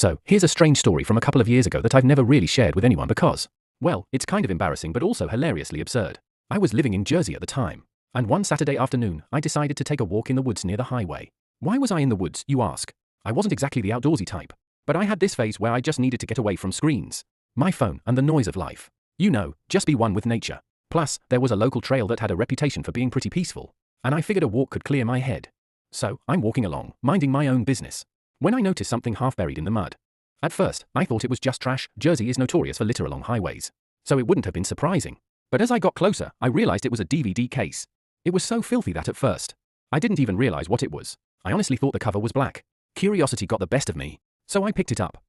So, here's a strange story from a couple of years ago that I've never really shared with anyone because, well, it's kind of embarrassing but also hilariously absurd. I was living in Jersey at the time, and one Saturday afternoon, I decided to take a walk in the woods near the highway. Why was I in the woods, you ask? I wasn't exactly the outdoorsy type, but I had this phase where I just needed to get away from screens, my phone, and the noise of life. You know, just be one with nature. Plus, there was a local trail that had a reputation for being pretty peaceful, and I figured a walk could clear my head. So, I'm walking along, minding my own business, when I noticed something half buried in the mud. At first, I thought it was just trash. Jersey is notorious for litter along highways, so it wouldn't have been surprising. But as I got closer, I realized it was a DVD case. It was so filthy that at first, I didn't even realize what it was. I honestly thought the cover was black. Curiosity got the best of me, so I picked it up.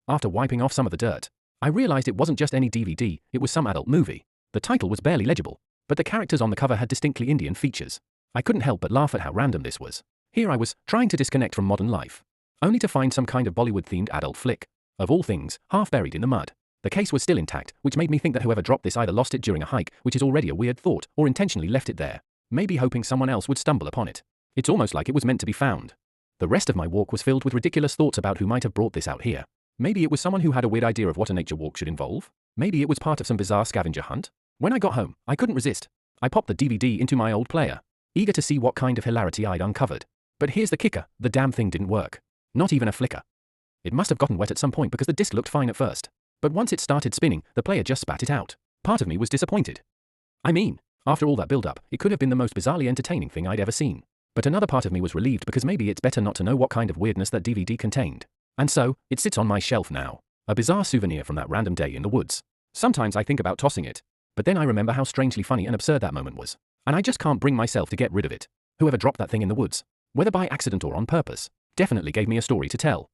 After wiping off some of the dirt, I realized it wasn't just any DVD, it was some adult movie. The title was barely legible, but the characters on the cover had distinctly Indian features. I couldn't help but laugh at how random this was. Here I was, trying to disconnect from modern life, only to find some kind of Bollywood-themed adult flick. Of all things, half buried in the mud. The case was still intact, which made me think that whoever dropped this either lost it during a hike, which is already a weird thought, or intentionally left it there, maybe hoping someone else would stumble upon it. It's almost like it was meant to be found. The rest of my walk was filled with ridiculous thoughts about who might have brought this out here. Maybe it was someone who had a weird idea of what a nature walk should involve. Maybe it was part of some bizarre scavenger hunt. When I got home, I couldn't resist. I popped the DVD into my old player, eager to see what kind of hilarity I'd uncovered. But here's the kicker, the damn thing didn't work. Not even a flicker. It must have gotten wet at some point because the disc looked fine at first. But once it started spinning, the player just spat it out. Part of me was disappointed. I mean, after all that build-up, it could have been the most bizarrely entertaining thing I'd ever seen. But another part of me was relieved because maybe it's better not to know what kind of weirdness that DVD contained. And so, it sits on my shelf now. A bizarre souvenir from that random day in the woods. Sometimes I think about tossing it, but then I remember how strangely funny and absurd that moment was. And I just can't bring myself to get rid of it. Whoever dropped that thing in the woods, whether by accident or on purpose, definitely gave me a story to tell.